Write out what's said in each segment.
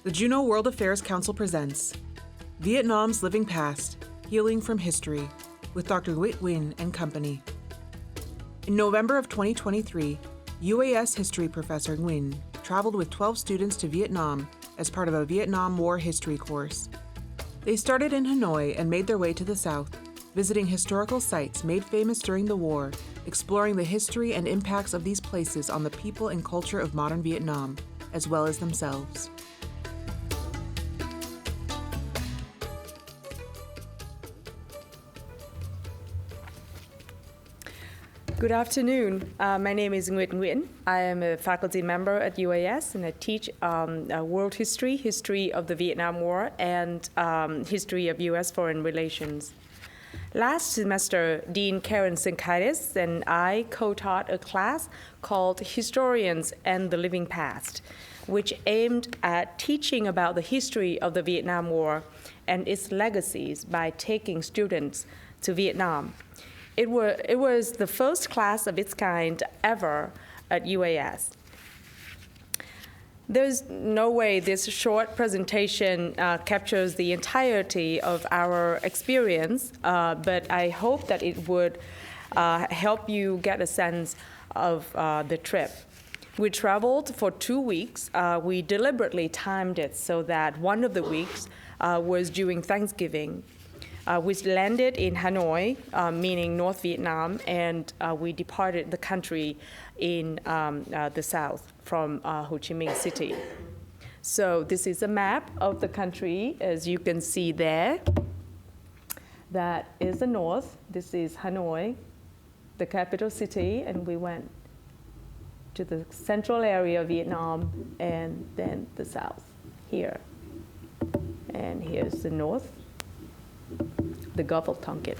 The Juneau World Affairs Council presents Vietnam's Living Past, Healing from History with Dr. Nguyet Nguyen and company. In November of 2023, UAS history professor Nguyen traveled with 12 students to Vietnam as part of a Vietnam War history course. They started in Hanoi and made their way to the south, visiting historical sites made famous during the war, exploring the history and impacts of these places on the people and culture of modern Vietnam, as well as themselves. Good afternoon. My name is Nguyet Nguyen. I am a faculty member at UAS and I teach world history, history of the Vietnam War, and history of U.S. foreign relations. Last semester, Dean Carin Silkaitis and I co-taught a class called Historians and the Living Past, which aimed at teaching about the history of the Vietnam War and its legacies by taking students to Vietnam. It was the first class of its kind ever at UAS. There's no way this short presentation captures the entirety of our experience, but I hope that it would help you get a sense of the trip. We traveled for 2 weeks. We deliberately timed it so that one of the weeks was during Thanksgiving. We landed in Hanoi, meaning North Vietnam, and we departed the country in the south from Ho Chi Minh City. So this is a map of the country, as you can see there. That is the north. This is Hanoi, the capital city, and we went to the central area of Vietnam and then the south here. And here's the north. The Gulf of Tonkin.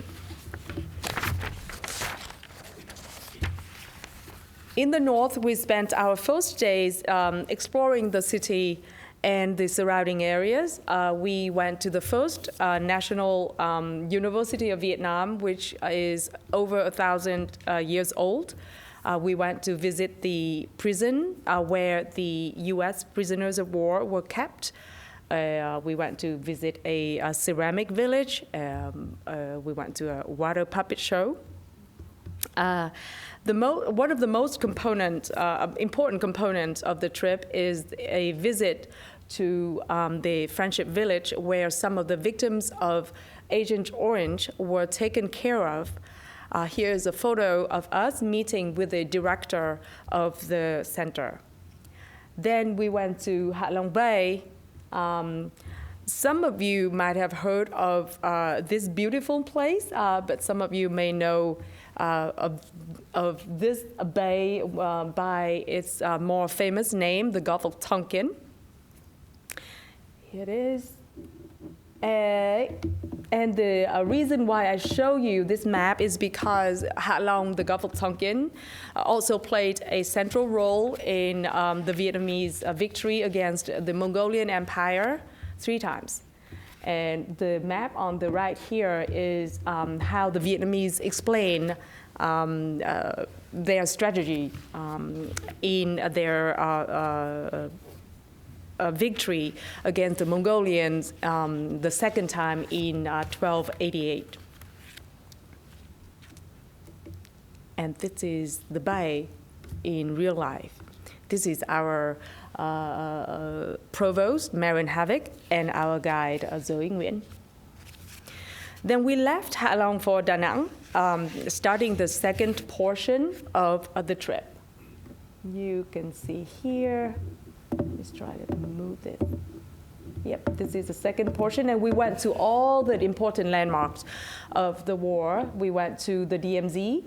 In the north, we spent our first days exploring the city and the surrounding areas. We went to the first National University of Vietnam, which is over 1,000 years old. We went to visit the prison where the U.S. prisoners of war were kept. We went to visit a ceramic village. We went to a water puppet show. One of the most important components of the trip is a visit to the Friendship Village, where some of the victims of Agent Orange were taken care of. Here's a photo of us meeting with the director of the center. Then we went to Ha Long Bay. Some of you might have heard of this beautiful place, but some of you may know of this bay by its more famous name, the Gulf of Tonkin. Here it is. And the reason why I show you this map is because Ha Long, the Gulf of Tonkin, also played a central role in the Vietnamese victory against the Mongolian Empire 3 times. And the map on the right here is how the Vietnamese explain their strategy in their victory against the Mongolians the second time in 1288. And this is the bay in real life. This is our provost, Marin Hart, and our guide, Zoe Nguyen. Then we left Ha Long for Da Nang, starting the second portion of the trip. You can see here. Let's try to move it. Yep, this is the second portion, and we went to all the important landmarks of the war. We went to the DMZ.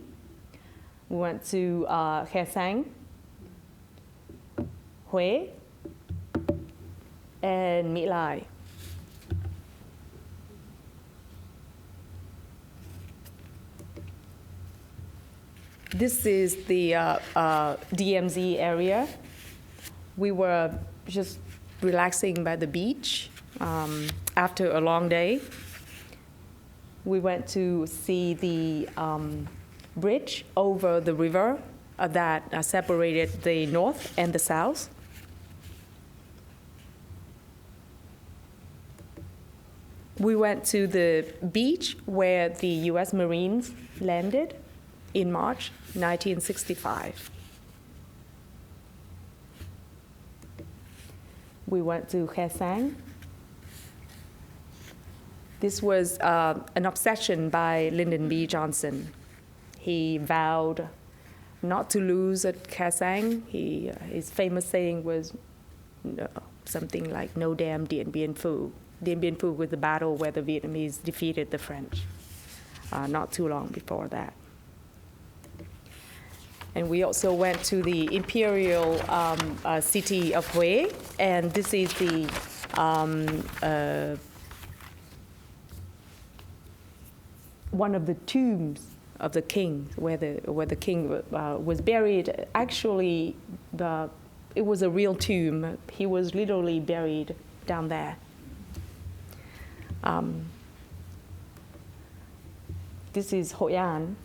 We went to Khe Sanh, Huế, and My Lai. This is the DMZ area. We were just relaxing by the beach after a long day. We went to see the bridge over the river that separated the north and the south. We went to the beach where the U.S. Marines landed in March 1965. We went to Khe Sanh. This was an obsession by Lyndon B. Johnson. He vowed not to lose at Khe Sanh. His famous saying was something like, "No damn Dien Bien Phu." Dien Bien Phu was the battle where the Vietnamese defeated the French, not too long before that. And we also went to the imperial city of Hue, and this is the one of the tombs of the king, where the king was buried. Actually, it was a real tomb. He was literally buried down there. This is Hội An,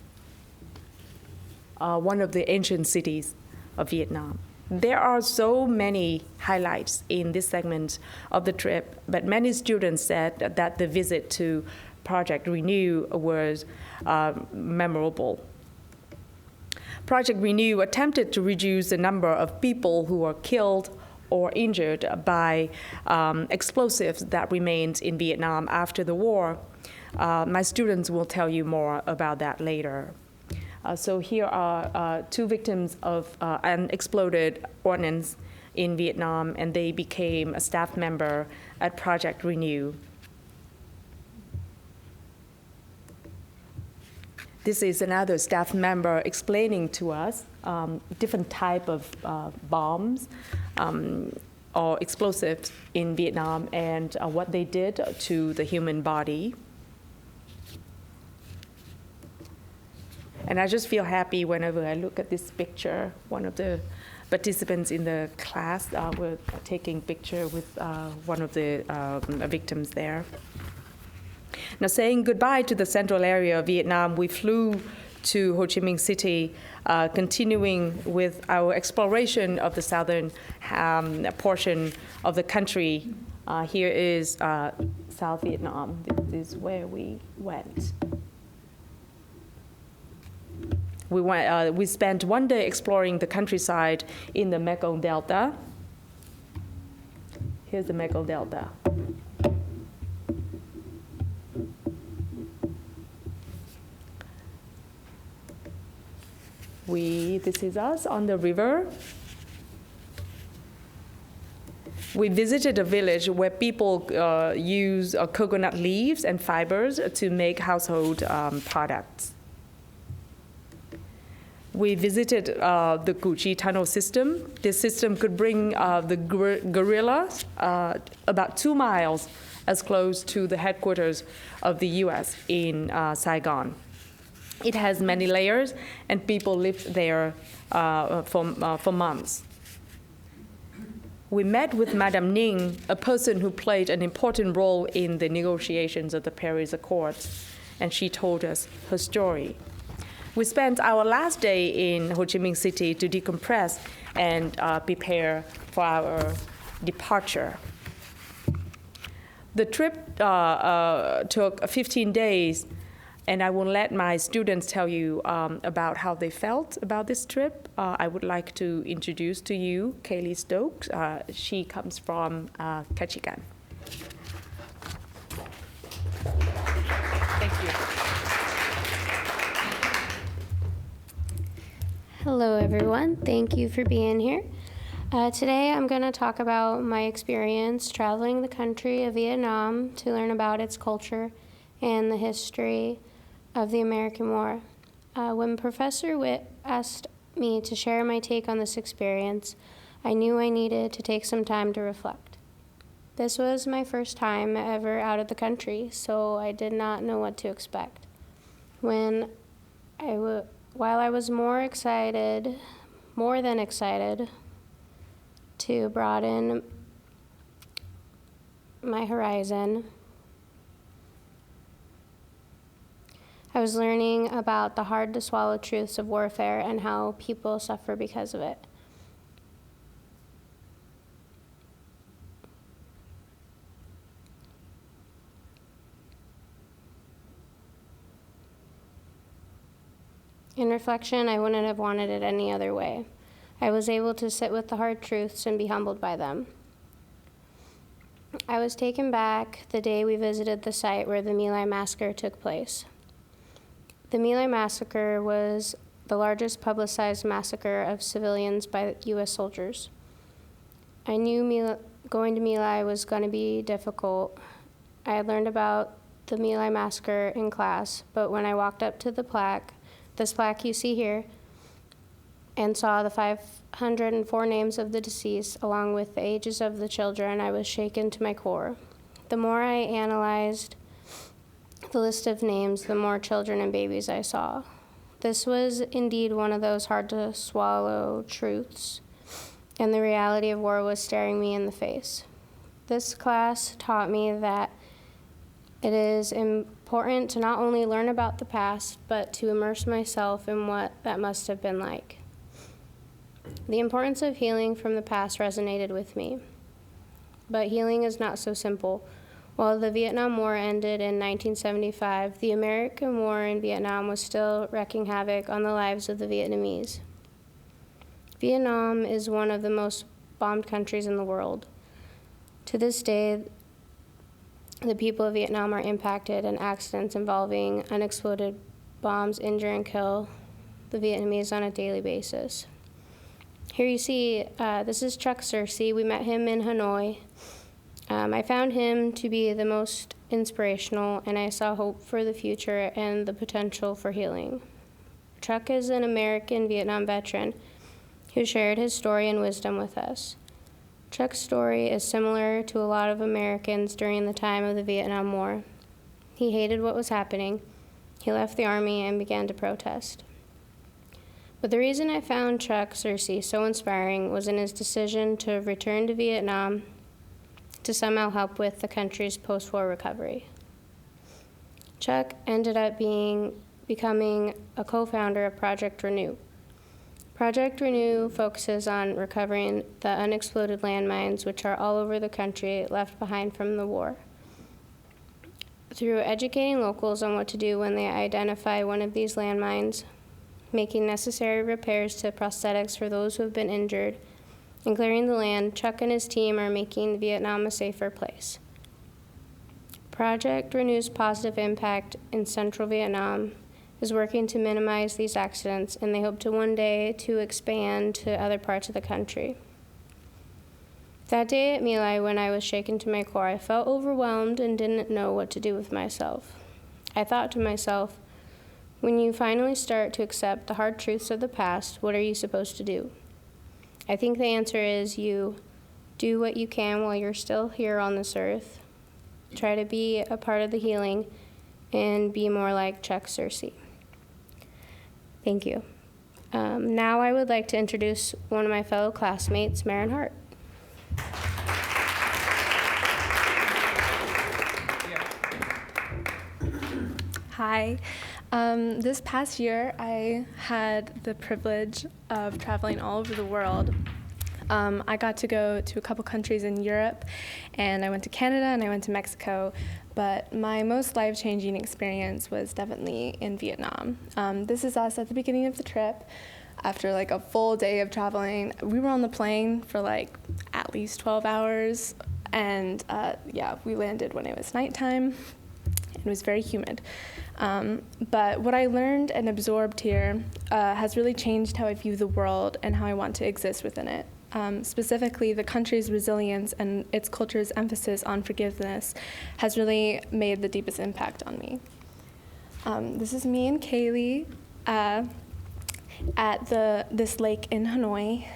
one of the ancient cities of Vietnam. There are so many highlights in this segment of the trip, but many students said that the visit to Project Renew was memorable. Project Renew attempted to reduce the number of people who were killed or injured by explosives that remained in Vietnam after the war. My students will tell you more about that later. So here are two victims of an exploded ordnance in Vietnam, and they became a staff member at Project Renew. This is another staff member explaining to us different type of bombs or explosives in Vietnam and what they did to the human body. And I just feel happy whenever I look at this picture. One of the participants in the class were taking picture with one of the victims there. Now, saying goodbye to the central area of Vietnam, we flew to Ho Chi Minh City, continuing with our exploration of the southern portion of the country. Here is South Vietnam. This is where we went. We spent one day exploring the countryside in the Mekong Delta. Here's the Mekong Delta. This is us on the river. We visited a village where people use coconut leaves and fibers to make household products. We visited the Cu Chi tunnel system. This system could bring the guerrillas about 2 miles as close to the headquarters of the U.S. in Saigon. It has many layers, and people lived there for months. We met with Madame Ning, a person who played an important role in the negotiations of the Paris Accords, and she told us her story. We spent our last day in Ho Chi Minh City to decompress and prepare for our departure. The trip took 15 days, and I will let my students tell you about how they felt about this trip. I would like to introduce to you Kaylea Stoakes. She comes from Kachikan. Thank you. Hello, everyone. Thank you for being here. Today, I'm going to talk about my experience traveling the country of Vietnam to learn about its culture and the history of the American War. When Professor Witt asked me to share my take on this experience, I knew I needed to take some time to reflect. This was my first time ever out of the country, so I did not know what to expect. While I was more than excited to broaden my horizon, I was learning about the hard-to-swallow truths of warfare and how people suffer because of it. In reflection, I wouldn't have wanted it any other way. I was able to sit with the hard truths and be humbled by them. I was taken back the day we visited the site where the My Lai massacre took place. The My Lai massacre was the largest publicized massacre of civilians by U.S. soldiers. I knew going to My Lai was going to be difficult. I had learned about the My Lai massacre in class, but when I walked up to this plaque you see here, and saw the 504 names of the deceased, along with the ages of the children, I was shaken to my core. The more I analyzed the list of names, the more children and babies I saw. This was indeed one of those hard-to-swallow truths, and the reality of war was staring me in the face. This class taught me that it is important to not only learn about the past, but to immerse myself in what that must have been like. The importance of healing from the past resonated with me, but healing is not so simple. While the Vietnam War ended in 1975, the American war in Vietnam was still wreaking havoc on the lives of the Vietnamese. Vietnam is one of the most bombed countries in the world. To this day, the people of Vietnam are impacted, and accidents involving unexploded bombs injure and kill the Vietnamese on a daily basis. Here you see, this is Chuck Searcy. We met him in Hanoi. I found him to be the most inspirational, and I saw hope for the future and the potential for healing. Chuck is an American Vietnam veteran who shared his story and wisdom with us. Chuck's story is similar to a lot of Americans during the time of the Vietnam War. He hated what was happening. He left the Army and began to protest. But the reason I found Chuck Searcy so inspiring was in his decision to return to Vietnam to somehow help with the country's post-war recovery. Chuck ended up becoming a co-founder of Project Renew. Project Renew focuses on recovering the unexploded landmines which are all over the country left behind from the war. Through educating locals on what to do when they identify one of these landmines, making necessary repairs to prosthetics for those who have been injured, and clearing the land, Chuck and his team are making Vietnam a safer place. Project Renew's positive impact in central Vietnam is working to minimize these accidents, and they hope to one day to expand to other parts of the country. That day at My Lai, when I was shaken to my core, I felt overwhelmed and didn't know what to do with myself. I thought to myself, when you finally start to accept the hard truths of the past, what are you supposed to do? I think the answer is you do what you can while you're still here on this earth. Try to be a part of the healing and be more like Chuck Searcy. Thank you. Now I would like to introduce one of my fellow classmates, Marin Hart. Hi. This past year, I had the privilege of traveling all over the world. I got to go to a couple countries in Europe, and I went to Canada and I went to Mexico, but my most life-changing experience was definitely in Vietnam. This is us at the beginning of the trip. After like a full day of traveling, we were on the plane for like at least 12 hours, and we landed when it was nighttime. It was very humid. But what I learned and absorbed here has really changed how I view the world and how I want to exist within it. Specifically, the country's resilience and its culture's emphasis on forgiveness has really made the deepest impact on me. This is me and Kaylee at this lake in Hanoi.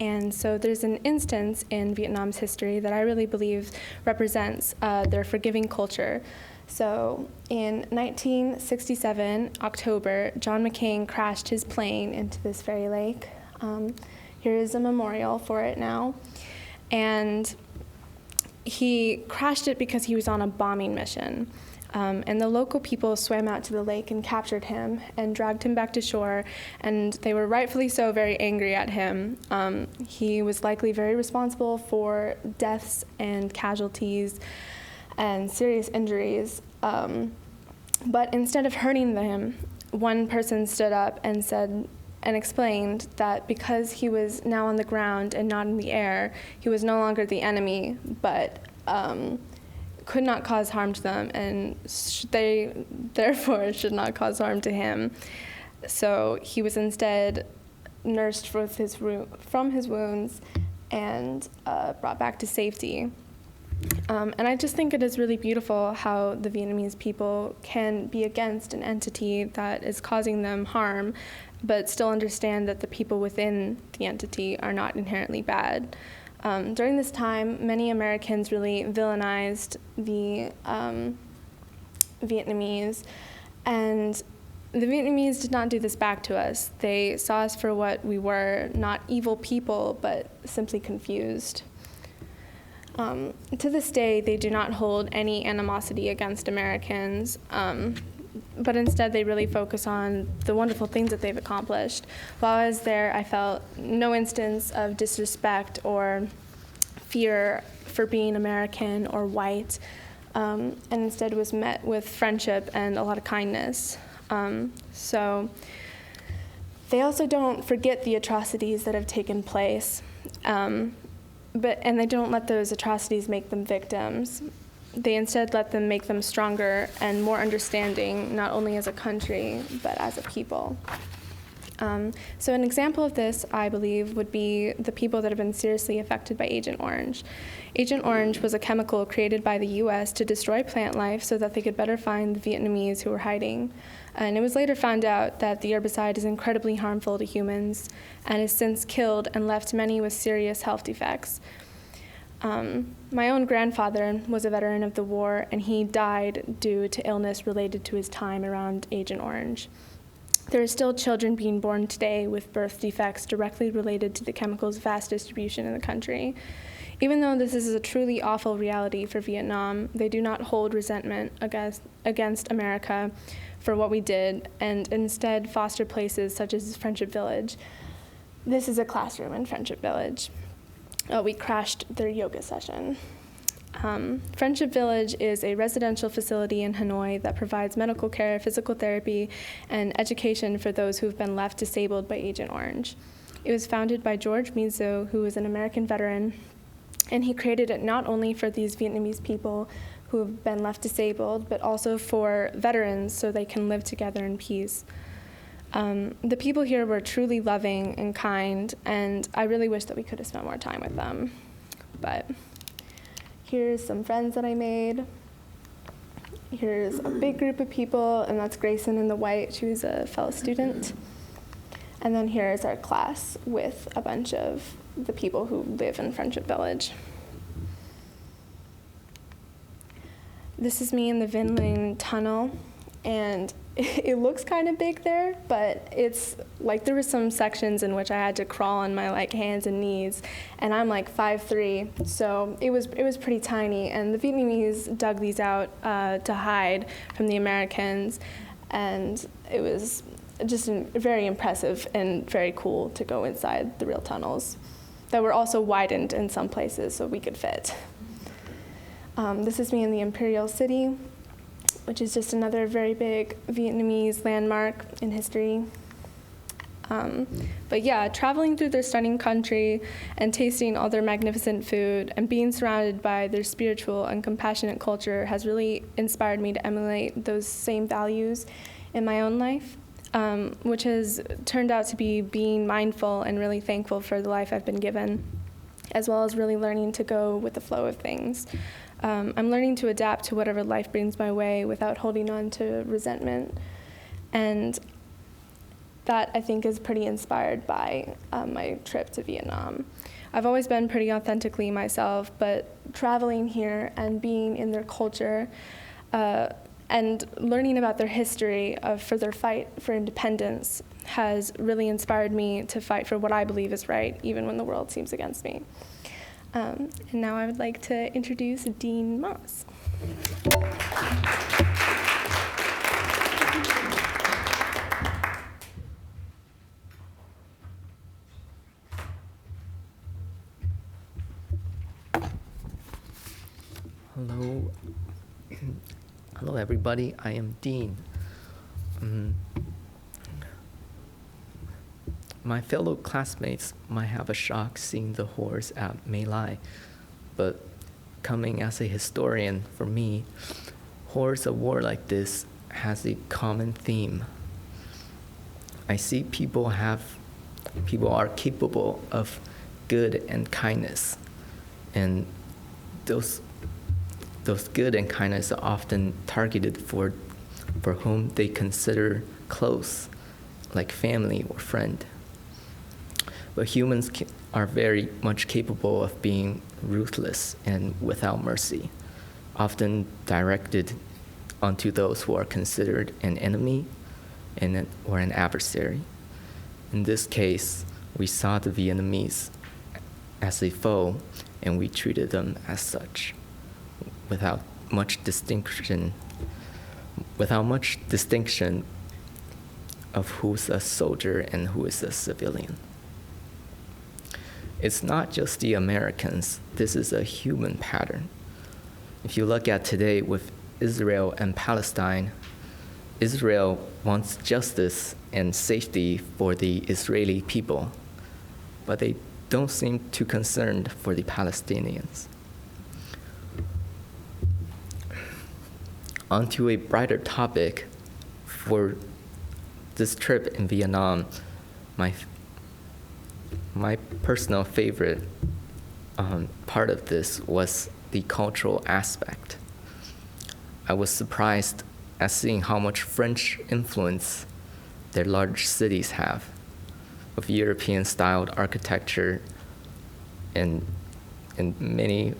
And so there's an instance in Vietnam's history that I really believe represents their forgiving culture. So in 1967, October, John McCain crashed his plane into this very lake. Here is a memorial for it now. And he crashed it because he was on a bombing mission. And the local people swam out to the lake and captured him and dragged him back to shore, and they were rightfully so very angry at him. He was likely very responsible for deaths and casualties and serious injuries. But instead of hurting him, one person stood up and said and explained that because he was now on the ground and not in the air, he was no longer the enemy, but could not cause harm to them, and they therefore should not cause harm to him. So he was instead nursed from his wounds and brought back to safety. And I just think it is really beautiful how the Vietnamese people can be against an entity that is causing them harm, but still understand that the people within the entity are not inherently bad. During this time, many Americans really villainized the Vietnamese, and the Vietnamese did not do this back to us. They saw us for what we were, not evil people, but simply confused. To this day, they do not hold any animosity against Americans, but instead they really focus on the wonderful things that they've accomplished. While I was there, I felt no instance of disrespect or fear for being American or white, and instead was met with friendship and a lot of kindness. So they also don't forget the atrocities that have taken place, and they don't let those atrocities make them victims. They instead let them make them stronger and more understanding, not only as a country, but as a people. So an example of this, I believe, would be the people that have been seriously affected by Agent Orange. Agent Orange was a chemical created by the U.S. to destroy plant life so that they could better find the Vietnamese who were hiding. And it was later found out that the herbicide is incredibly harmful to humans and has since killed and left many with serious health defects. My own grandfather was a veteran of the war, and he died due to illness related to his time around Agent Orange. There are still children being born today with birth defects directly related to the chemical's vast distribution in the country. Even though this is a truly awful reality for Vietnam, they do not hold resentment against America for what we did, and instead foster places such as Friendship Village. This is a classroom in Friendship Village. We crashed their yoga session. Friendship Village is a residential facility in Hanoi that provides medical care, physical therapy, and education for those who have been left disabled by Agent Orange. It was founded by George Mizo, who was an American veteran, and he created it not only for these Vietnamese people who have been left disabled, but also for veterans so they can live together in peace. The people here were truly loving and kind, and I really wish that we could have spent more time with them. But here's some friends that I made. Here's a big group of people, and that's Grayson in the white. She was a fellow student. And then here's our class with a bunch of the people who live in Friendship Village. This is me in the Vinland Tunnel, and it looks kind of big there, but it's like there were some sections in which I had to crawl on my hands and knees, and I'm 5'3", so it was pretty tiny. And the Vietnamese dug these out to hide from the Americans, and it was just very impressive and very cool to go inside the real tunnels that were also widened in some places so we could fit. This is me in the Imperial City, which is just another very big Vietnamese landmark in history. But yeah, traveling through their stunning country and tasting all their magnificent food and being surrounded by their spiritual and compassionate culture has really inspired me to emulate those same values in my own life, which has turned out to be being mindful and really thankful for the life I've been given, as well as really learning to go with the flow of things. I'm learning to adapt to whatever life brings my way without holding on to resentment. And that, I think, is pretty inspired by my trip to Vietnam. I've always been pretty authentically myself, but traveling here and being in their culture and learning about their history for their fight for independence has really inspired me to fight for what I believe is right, even when the world seems against me. And now I would like to introduce Dean Maas. Hello everybody, I am Dean. My fellow classmates might have a shock seeing the horrors at My Lai, but coming as a historian, for me, horrors of war like this has a common theme. I see people are capable of good and kindness, and those good and kindness are often targeted for whom they consider close, like family or friend. But humans are very much capable of being ruthless and without mercy, often directed onto those who are considered an enemy or an adversary. In this case, we saw the Vietnamese as a foe, and we treated them as such, without much distinction of who's a soldier and who is a civilian. It's not just the Americans. This is a human pattern. If you look at today with Israel and Palestine, Israel wants justice and safety for the Israeli people, but they don't seem too concerned for the Palestinians. On to a brighter topic. For this trip in Vietnam, my personal favorite part of this was the cultural aspect. I was surprised at seeing how much French influence their large cities have, of European-styled architecture and many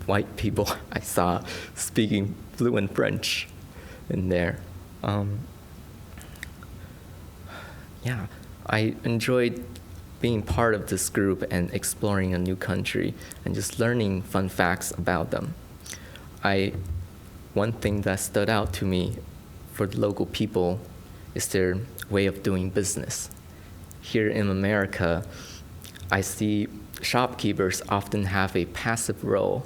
white people I saw speaking fluent French in there. I enjoyed being part of this group and exploring a new country and just learning fun facts about them. One thing that stood out to me for the local people is their way of doing business. Here in America, I see shopkeepers often have a passive role.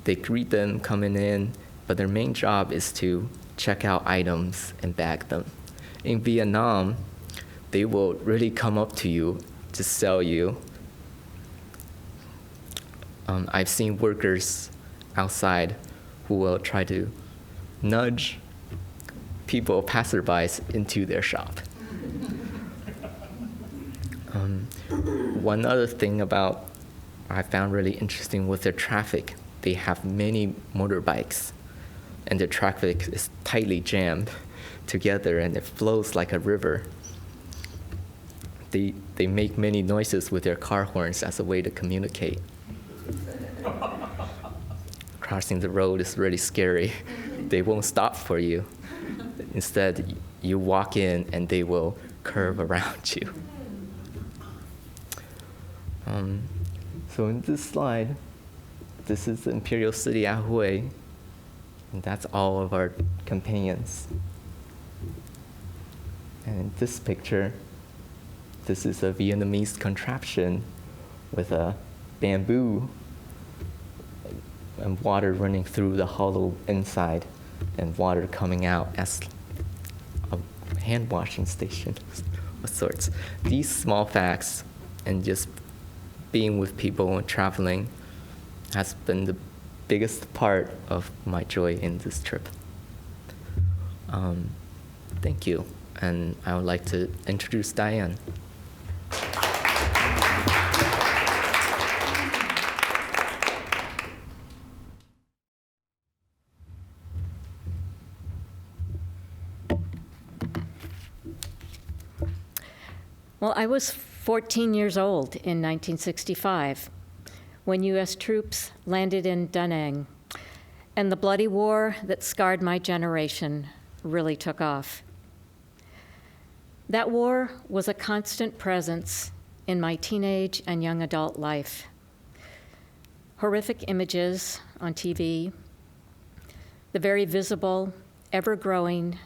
They greet them coming in, but their main job is to check out items and bag them. In Vietnam, they will really come up to you to sell you. I've seen workers outside who will try to nudge passerbys into their shop. One other thing I found really interesting with their traffic. They have many motorbikes, and their traffic is tightly jammed together, and it flows like a river. They make many noises with their car horns as a way to communicate. Crossing the road is really scary. They won't stop for you. Instead, you walk in and they will curve around you. So in this slide, this is the Imperial City Ahoy, and that's all of our companions. And in this picture, this is a Vietnamese contraption with a bamboo and water running through the hollow inside and water coming out as a hand washing station of sorts. These small facts and just being with people and traveling has been the biggest part of my joy in this trip. Thank you. And I would like to introduce Diane. Well, I was 14 years old in 1965 when U.S. troops landed in Da Nang, and the bloody war that scarred my generation really took off. That war was a constant presence in my teenage and young adult life. Horrific images on TV, the very visible, ever-growing,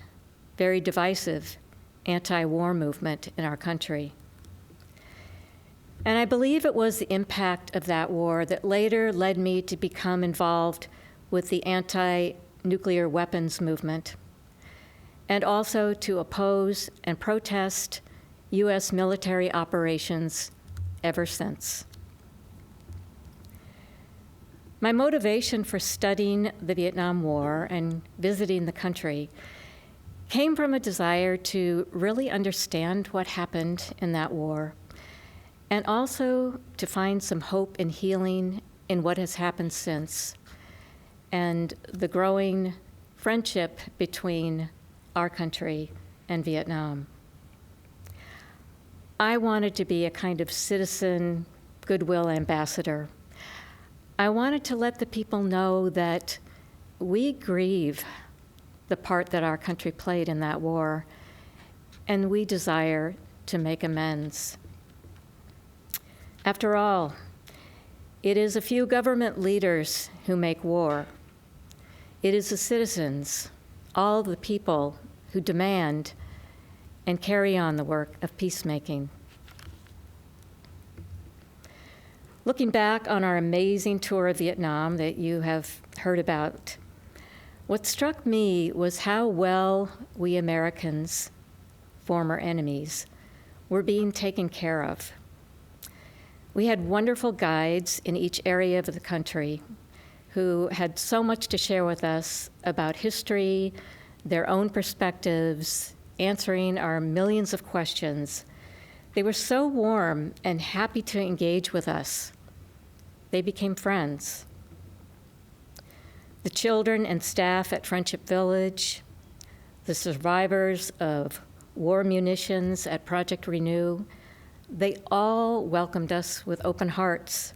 very divisive anti-war movement in our country. And I believe it was the impact of that war that later led me to become involved with the anti-nuclear weapons movement, and also to oppose and protest U.S. military operations ever since. My motivation for studying the Vietnam War and visiting the country came from a desire to really understand what happened in that war, and also to find some hope and healing in what has happened since, and the growing friendship between our country and Vietnam. I wanted to be a kind of citizen goodwill ambassador. I wanted to let the people know that we grieve the part that our country played in that war, and we desire to make amends. After all, it is a few government leaders who make war. It is the citizens, all the people who demand and carry on the work of peacemaking. Looking back on our amazing tour of Vietnam that you have heard about, what struck me was how well we Americans, former enemies, were being taken care of. We had wonderful guides in each area of the country who had so much to share with us about history, their own perspectives, answering our millions of questions. They were so warm and happy to engage with us. They became friends. The children and staff at Friendship Village, the survivors of war munitions at Project Renew, they all welcomed us with open hearts.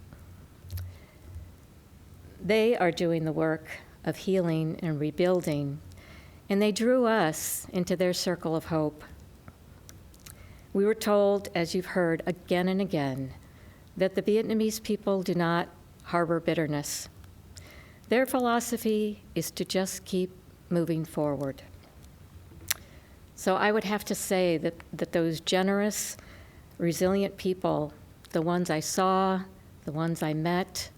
They are doing the work of healing and rebuilding, and they drew us into their circle of hope. We were told, as you've heard again and again, that the Vietnamese people do not harbor bitterness. Their philosophy is to just keep moving forward. So I would have to say that those generous, resilient people, the ones I saw, the ones I met,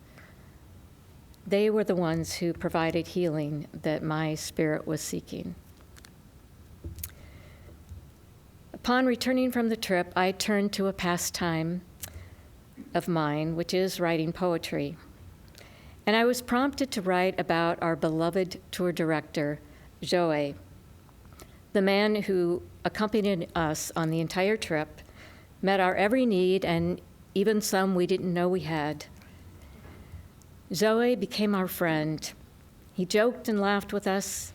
they were the ones who provided healing that my spirit was seeking. Upon returning from the trip, I turned to a pastime of mine, which is writing poetry. And I was prompted to write about our beloved tour director, Joe, the man who accompanied us on the entire trip, met our every need, and even some we didn't know we had. Joe became our friend. He joked and laughed with us,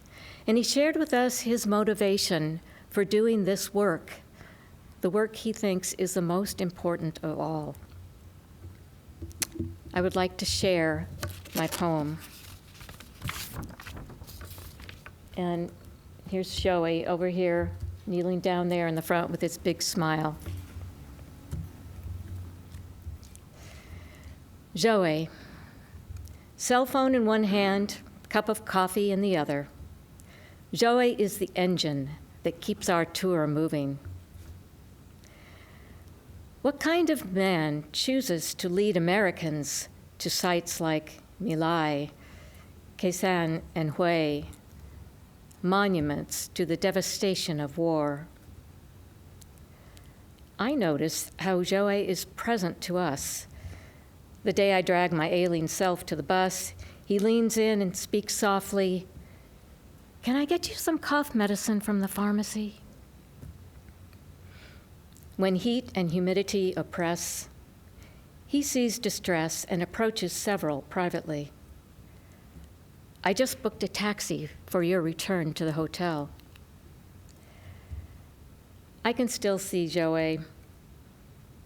and he shared with us his motivation for doing this work, the work he thinks is the most important of all. I would like to share my poem. And here's Joey over here, kneeling down there in the front with his big smile. Joey, cell phone in one hand, cup of coffee in the other. Joey is the engine that keeps our tour moving. What kind of man chooses to lead Americans to sites like My Lai, Khe Sanh, and Hue, monuments to the devastation of war? I notice how Joe is present to us. The day I drag my ailing self to the bus, he leans in and speaks softly, "Can I get you some cough medicine from the pharmacy?" When heat and humidity oppress, he sees distress and approaches several privately. "I just booked a taxi for your return to the hotel." I can still see Joe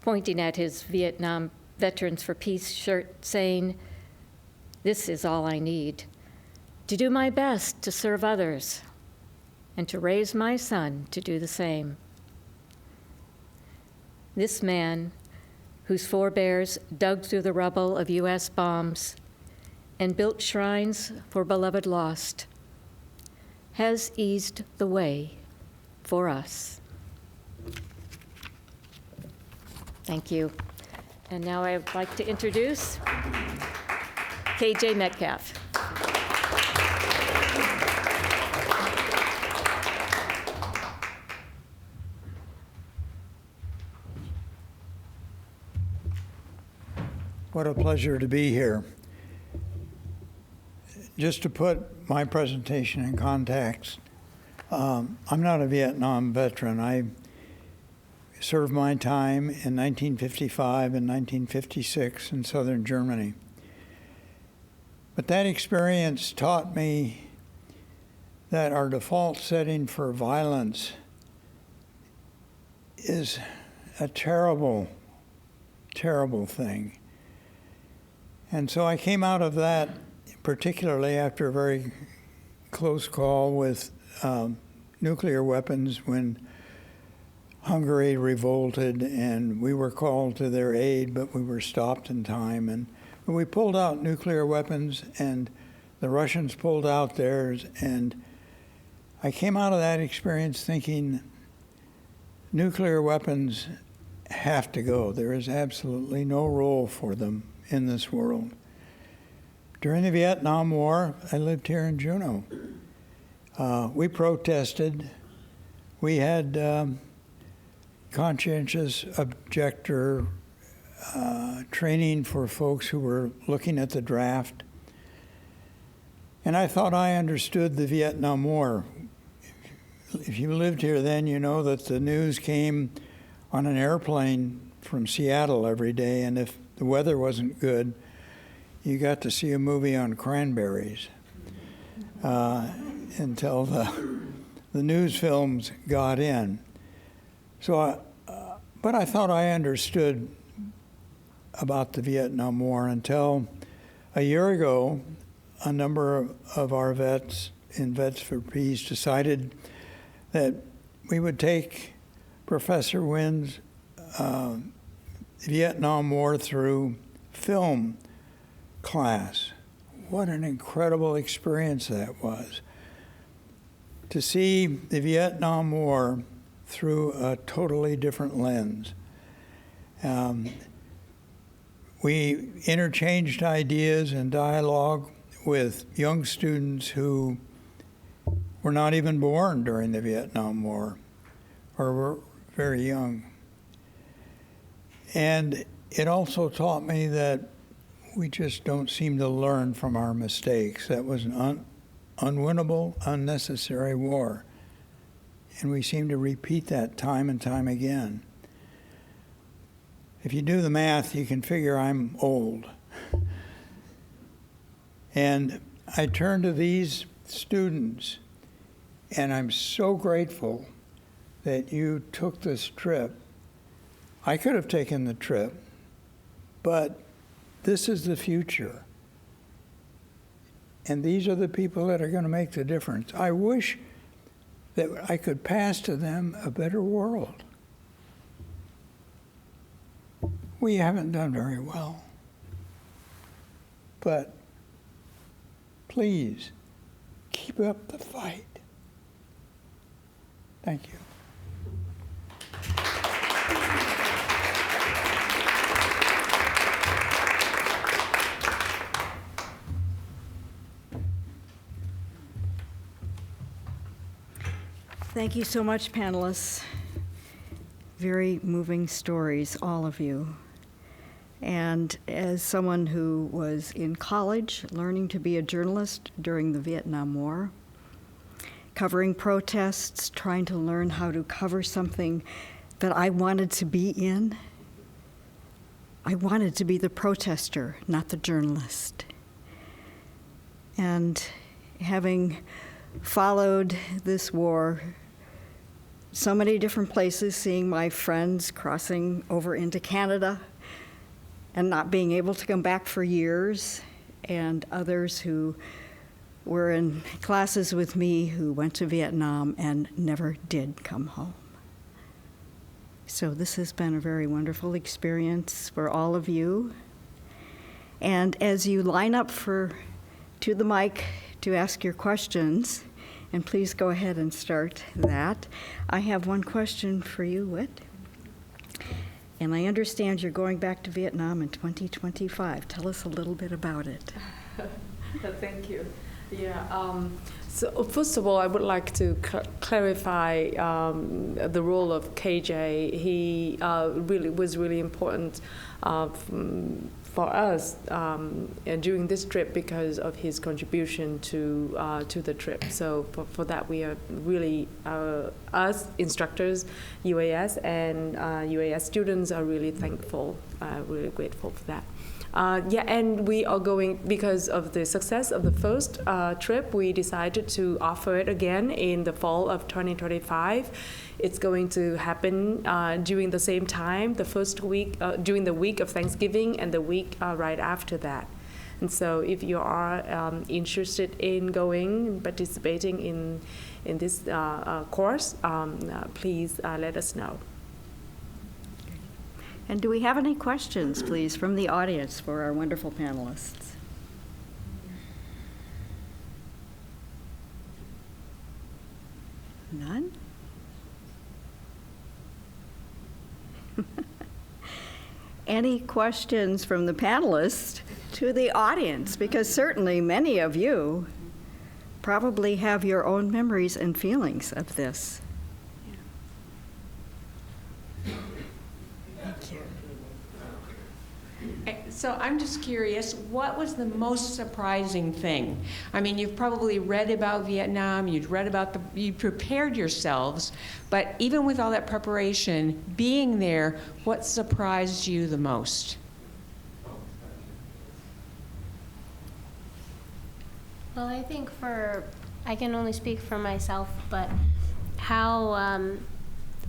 pointing at his Vietnam Veterans for Peace shirt, saying, "This is all I need, to do my best to serve others and to raise my son to do the same." This man, whose forebears dug through the rubble of U.S. bombs and built shrines for beloved lost, has eased the way for us. Thank you. And now I would like to introduce KJ Metcalf. What a pleasure to be here. Just to put my presentation in context, I'm not a Vietnam veteran. I served my time in 1955 and 1956 in southern Germany. But that experience taught me that our default setting for violence is a terrible, terrible thing. And so I came out of that, particularly after a very close call with nuclear weapons when Hungary revolted, and we were called to their aid, but we were stopped in time. And we pulled out nuclear weapons, and the Russians pulled out theirs, and I came out of that experience thinking nuclear weapons have to go. There is absolutely no role for them in this world. During the Vietnam War, I lived here in Juneau. We protested. We had conscientious objector training for folks who were looking at the draft. And I thought I understood the Vietnam War. If you lived here then, you know that the news came on an airplane from Seattle every day, and if the weather wasn't good, you got to see a movie on cranberries until the news films got in. So, but I thought I understood about the Vietnam War until a year ago, a number of our vets in Vets for Peace decided that we would take Professor Nguyen's Vietnam War through film class. What an incredible experience that was. To see the Vietnam War through a totally different lens. We interchanged ideas and dialogue with young students who were not even born during the Vietnam War or were very young. And it also taught me that we just don't seem to learn from our mistakes. That was an unwinnable, unnecessary war. And we seem to repeat that time and time again. If you do the math, you can figure I'm old. And I turn to these students, and I'm so grateful that you took this trip. I could have taken the trip, but this is the future. And these are the people that are going to make the difference. I wish that I could pass to them a better world. We haven't done very well. But please, keep up the fight. Thank you. Thank you so much, panelists. Very moving stories, all of you. And as someone who was in college learning to be a journalist during the Vietnam War, covering protests, trying to learn how to cover something that I wanted to be in, I wanted to be the protester, not the journalist. And having followed this war so many different places, seeing my friends crossing over into Canada and not being able to come back for years, and others who were in classes with me who went to Vietnam and never did come home. So this has been a very wonderful experience for all of you. And as you line up to the mic to ask your questions, and please go ahead and start that. I have one question for you, Whit. And I understand you're going back to Vietnam in 2025. Tell us a little bit about it. Thank you. Yeah. So first of all, I would like to clarify the role of KJ. He was really important for us during this trip because of his contribution to the trip. So for that, we are really, us instructors, UAS, and UAS students are really thankful, really grateful for that. And we are going, because of the success of the first trip, we decided to offer it again in the fall of 2025. It's going to happen during the same time, the first week, during the week of Thanksgiving and the week right after that. And so if you are interested in going and participating in this course, please let us know. And do we have any questions, please, from the audience for our wonderful panelists? None? Any questions from the panelists to the audience? Because certainly many of you probably have your own memories and feelings of this. So I'm just curious, what was the most surprising thing? I mean, you've probably read about Vietnam, you prepared yourselves, but even with all that preparation, being there, what surprised you the most? Well, I think I can only speak for myself, but how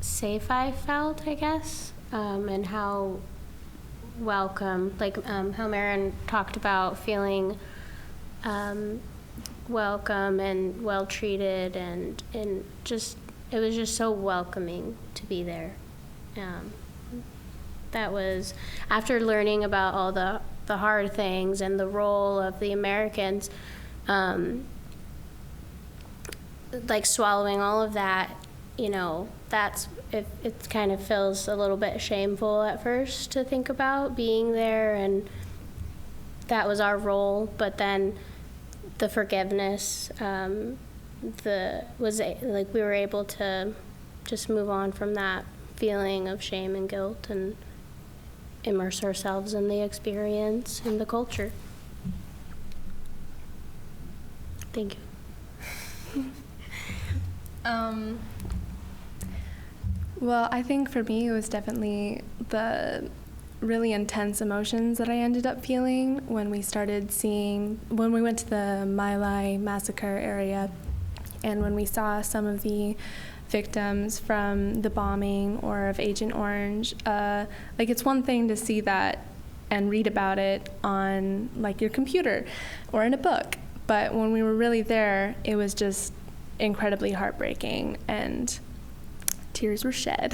safe I felt, I guess, and how welcome, like how Marin talked about feeling welcome and well treated, and just it was just so welcoming to be there. That was after learning about all the hard things and the role of the Americans, like swallowing all of that, it kind of feels a little bit shameful at first to think about being there, and that was our role. But then the forgiveness, we were able to just move on from that feeling of shame and guilt and immerse ourselves in the experience and the culture. Thank you. Well, I think for me it was definitely the really intense emotions that I ended up feeling when we went to the My Lai massacre area, and when we saw some of the victims from the bombing or of Agent Orange. It's one thing to see that and read about it on your computer or in a book, but when we were really there, it was just incredibly heartbreaking, and tears were shed.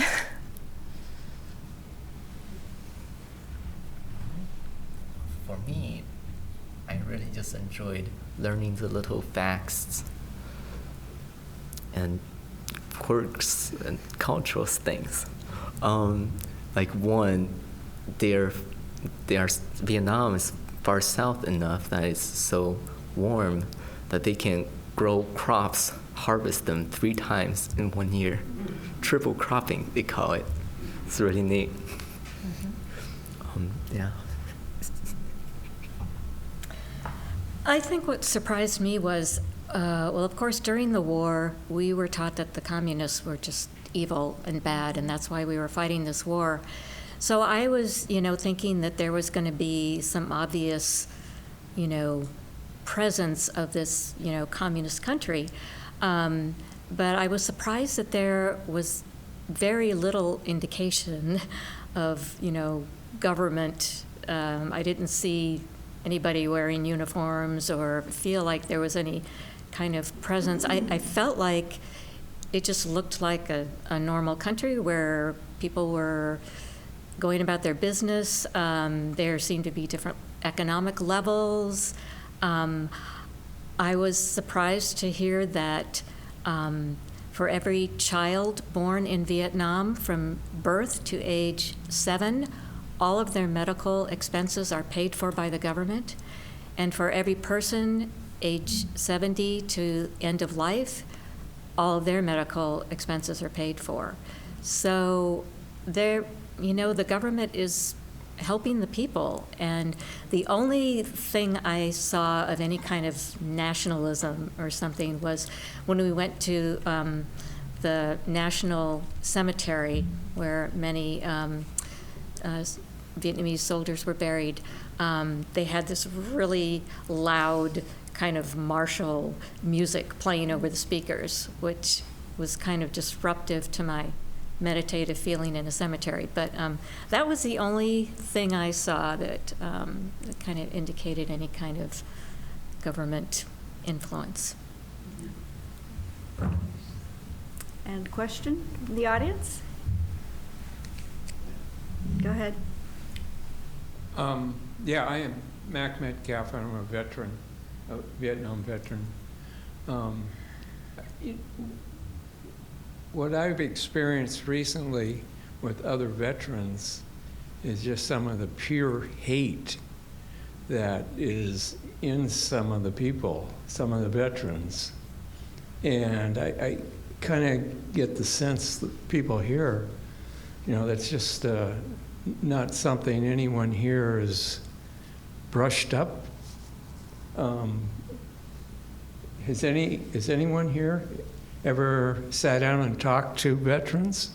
For me, I really just enjoyed learning the little facts and quirks and cultural things. Vietnam is far south enough that it's so warm that they can grow crops, harvest them 3 times in 1 year. Triple cropping, they call it. It's really neat. Yeah. I think what surprised me was, of course, during the war, we were taught that the communists were just evil and bad, and that's why we were fighting this war. So I was, thinking that there was going to be some obvious, presence of this, communist country. But I was surprised that there was very little indication of, government. I didn't see anybody wearing uniforms or feel like there was any kind of presence. I felt like it just looked like a normal country where people were going about their business. There seemed to be different economic levels. I was surprised to hear that for every child born in Vietnam from birth to age 7, all of their medical expenses are paid for by the government. And for every person age 70 to end of life, all of their medical expenses are paid for. So the government is helping the people. And the only thing I saw of any kind of nationalism or something was when we went to the National Cemetery, where many Vietnamese soldiers were buried. They had this really loud kind of martial music playing over the speakers, which was kind of disruptive to my meditative feeling in a cemetery. But that was the only thing I saw that, that kind of indicated any kind of government influence. And question from the audience? Go ahead. Yeah, I am Mac Metcalf. I'm a veteran, a Vietnam veteran. What I've experienced recently with other veterans is just some of the pure hate that is in some of the people, some of the veterans. And I kind of get the sense that people here, you know, that's just not something anyone here is brushed up. Has anyone here ever sat down and talked to veterans?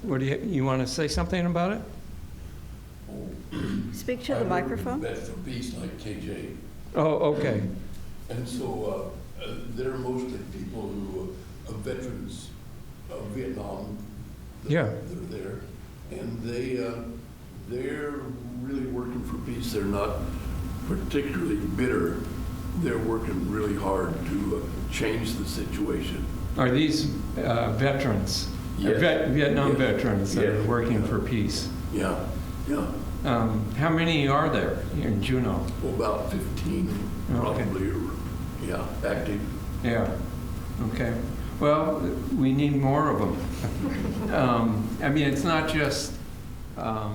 What do you want to say something about it? Speak to the microphone. Vet for Peace, like KJ. Oh, okay. And so they're mostly people who are veterans of Vietnam. Yeah. They're there, and they're really working for peace. They're not particularly bitter. They're working really hard to change the situation. Are these veterans, Yes. Vietnam Yes. veterans that are Yes. working for peace? Yeah, yeah. How many are there here in Juneau? Well, about 15 Okay. probably, yeah, active. Yeah, okay. Well, we need more of them. I mean, it's not just, I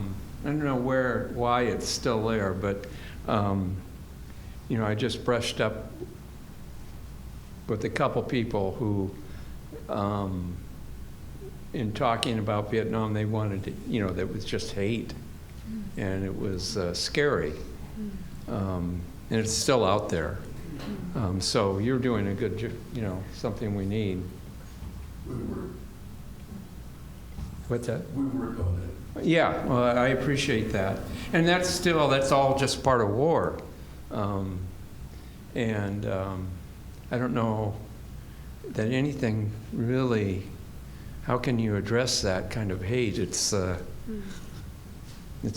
don't know why it's still there, but, you know, I just brushed up with a couple people who, in talking about Vietnam, they wanted to, you know, that was just hate. And it was scary. And it's still out there. So you're doing a good, you know, something we need. We work. What's that? We work on it. Yeah, well, I appreciate that. And that's all just part of war. And I don't know that anything really, how can you address that kind of hate? It's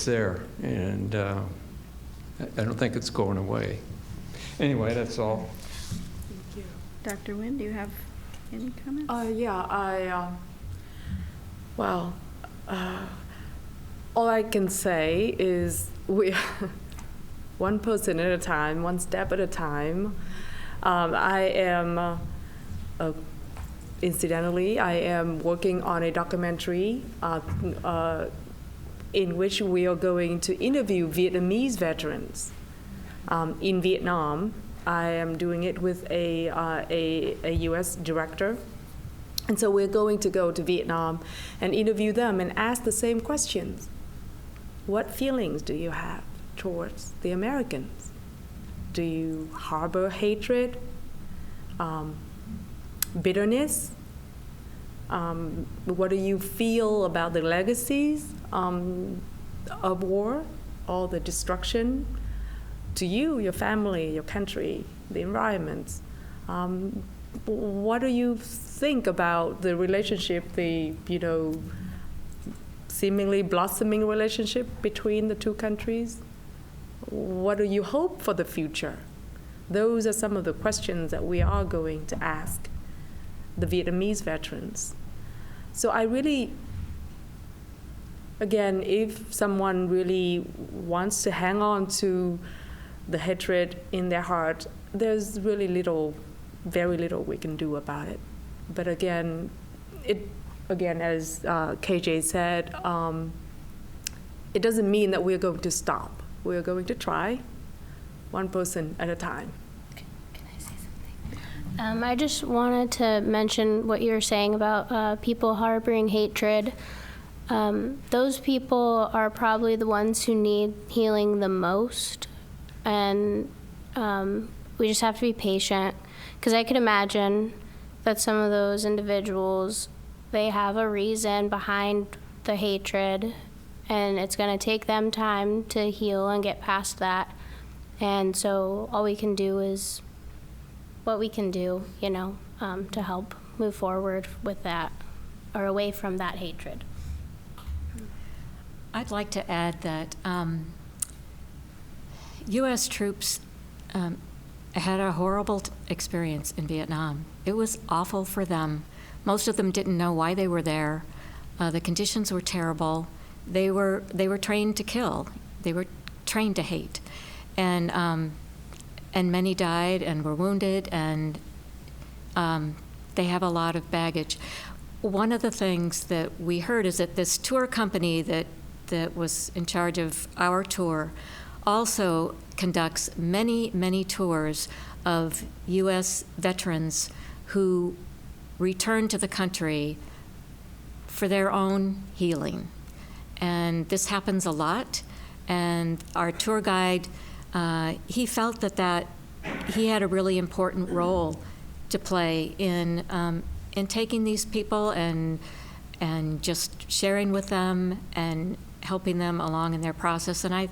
there, and I don't think it's going away. Anyway, that's all. Thank you. Dr. Nguyen, do you have any comments? Well, all I can say is we, one person at a time, one step at a time. Incidentally, I am working on a documentary in which we are going to interview Vietnamese veterans in Vietnam. I am doing it with a U.S. director. And so we're going to go to Vietnam and interview them and ask the same questions. What feelings do you have towards the Americans? Do you harbor hatred, bitterness? What do you feel about the legacies of war, all the destruction to you, your family, your country, the environment? What do you think about the relationship, the, you know, seemingly blossoming relationship between the two countries? What do you hope for the future? Those are some of the questions that we are going to ask the Vietnamese veterans. So I really, again, if someone really wants to hang on to the hatred in their heart, there's really very little we can do about it. But again, as KJ said, it doesn't mean that we're going to stop. We're going to try, one person at a time. Can I say something? I just wanted to mention what you were saying about people harboring hatred. Those people are probably the ones who need healing the most, and we just have to be patient, because I could imagine that some of those individuals, they have a reason behind the hatred, and it's going to take them time to heal and get past that. And so all we can do is what we can do, to help move forward with that, or away from that hatred. I'd like to add that U.S. troops had a horrible experience in Vietnam. It was awful for them. Most of them didn't know why they were there. The conditions were terrible. They were trained to kill. They were trained to hate, and many died and were wounded, and they have a lot of baggage. One of the things that we heard is that this tour company that was in charge of our tour also conducts many, many tours of U.S. veterans who return to the country for their own healing. And this happens a lot. And our tour guide, he felt that he had a really important role to play in taking these people and just sharing with them and helping them along in their process. And I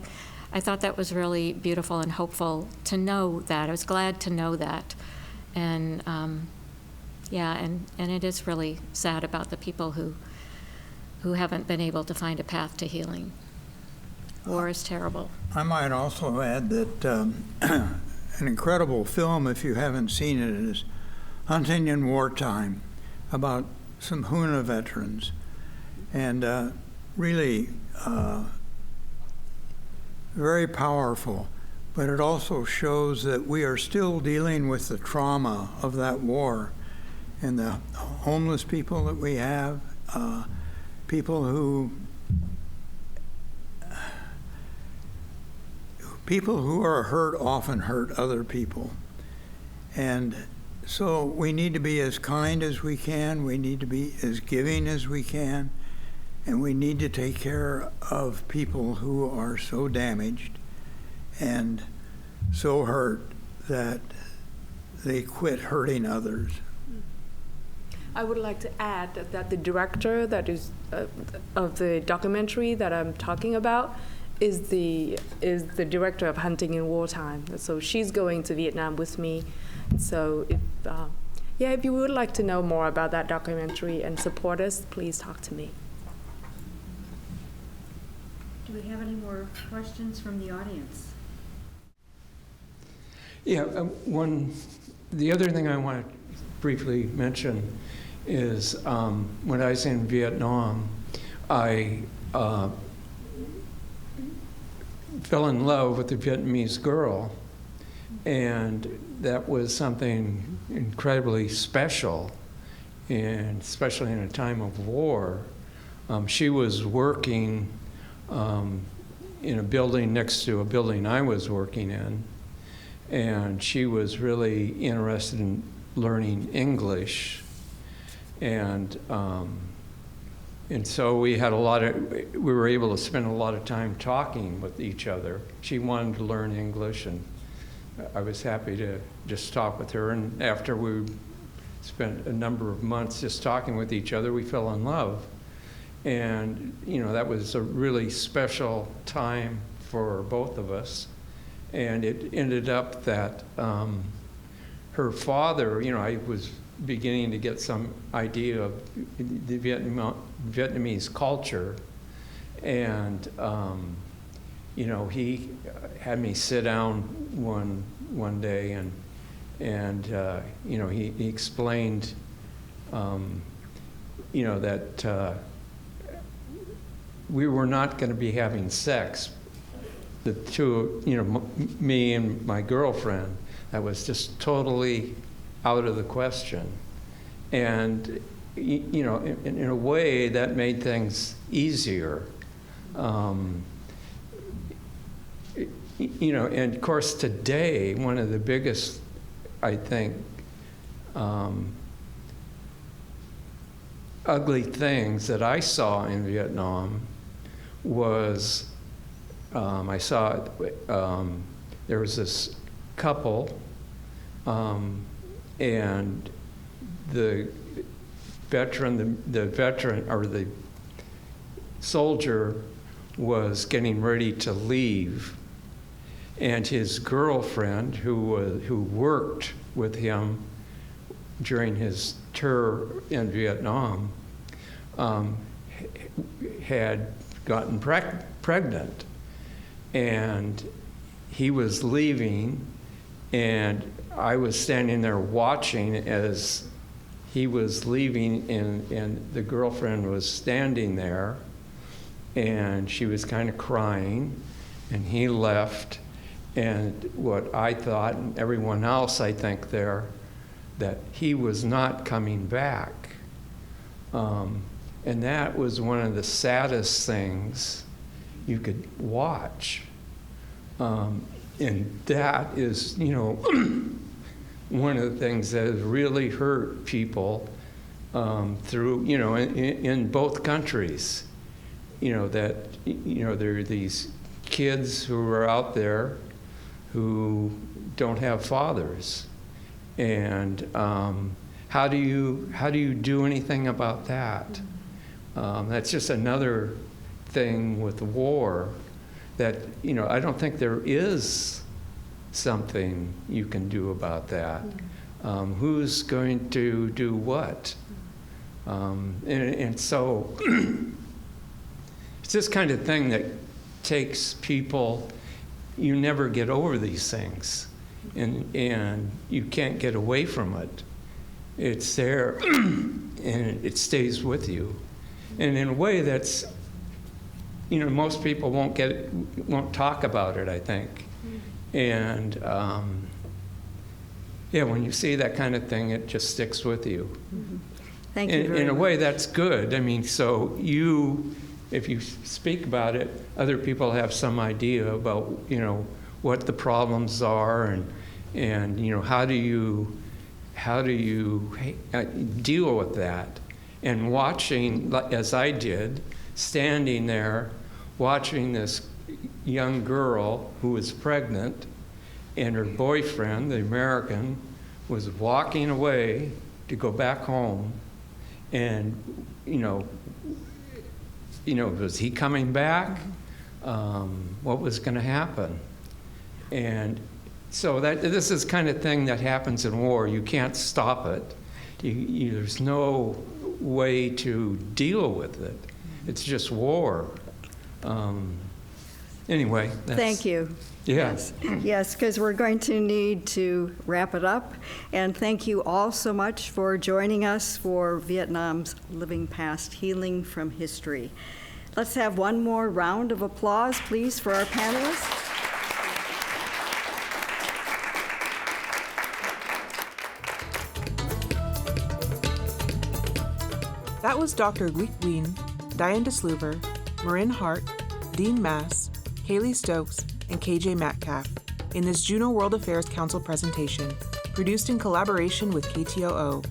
thought that was really beautiful and hopeful to know that. I was glad to know that. And and it is really sad about the people who haven't been able to find a path to healing. War is terrible. I might also add that an incredible film, if you haven't seen it, is Hunting in Wartime, about some Huna veterans. And really very powerful, but it also shows that we are still dealing with the trauma of that war, and the homeless people that we have, people who are hurt often hurt other people. And so we need to be as kind as we can, we need to be as giving as we can, and we need to take care of people who are so damaged and so hurt that they quit hurting others. I would like to add that the director that is of the documentary that I'm talking about is the director of Hunting in Wartime. So she's going to Vietnam with me. So if you would like to know more about that documentary and support us, please talk to me. Do we have any more questions from the audience? Yeah, the other thing I want to briefly mention is when I was in Vietnam, I fell in love with a Vietnamese girl, and that was something incredibly special, and especially in a time of war. She was working in a building next to a building I was working in, and she was really interested in learning English, and so we were able to spend a lot of time talking with each other. She wanted to learn English, and I was happy to just talk with her. And after we spent a number of months just talking with each other, we fell in love. And that was a really special time for both of us. And it ended up that her father, I was beginning to get some idea of the Vietnamese culture, and he had me sit down one day, and he explained that we were not going to be having sex, the two, me and my girlfriend. That was just totally out of the question. And, in a way, that made things easier. And of course, today, one of the biggest, I think, ugly things that I saw in Vietnam was I saw there was this couple, and the veteran or the soldier was getting ready to leave, and his girlfriend, who worked with him during his tour in Vietnam, had gotten pregnant, and he was leaving, and I was standing there watching as he was leaving, and the girlfriend was standing there, and she was kind of crying, and he left, and what I thought, and everyone else I think there, that he was not coming back. And that was one of the saddest things you could watch. And that is, one of the things that has really hurt people through, in both countries. That, there are these kids who are out there who don't have fathers. And how do you do anything about that? That's just another thing with war that, I don't think there is something you can do about that. Who's going to do what? And so it's this kind of thing that takes people, you never get over these things, and you can't get away from it. It's there, and it stays with you. And in a way that's, most people won't talk about it, I think. And when you see that kind of thing, it just sticks with you. Thank you very much. In a way, that's good. I mean, so if you speak about it, other people have some idea about, what the problems are, and how do you deal with that? And watching, as I did, standing there, watching this young girl who was pregnant, and her boyfriend, the American, was walking away to go back home, and was he coming back? What was going to happen? And so this is kind of thing that happens in war. You can't stop it. There's no way to deal with it. It's just war. Anyway. Thank you. Yeah. Yes, because we're going to need to wrap it up. And thank you all so much for joining us for Vietnam's Living Past, Healing from History. Let's have one more round of applause, please, for our panelists. That was Dr. Nguyet Nguyen, Diane DeSloover, Marin Hart, Dean Maas, Kaylea Stoakes, and KJ Metcalf in this Juneau World Affairs Council presentation, produced in collaboration with KTOO.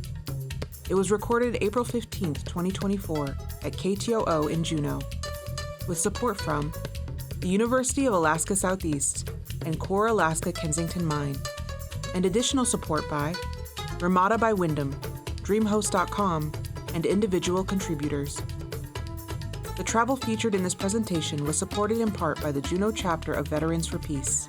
It was recorded April 15, 2024 at KTOO in Juneau, with support from the University of Alaska Southeast and Core Alaska Kensington Mine, and additional support by Ramada by Wyndham, DreamHost.com, and individual contributors. The travel featured in this presentation was supported in part by the Juneau chapter of Veterans for Peace.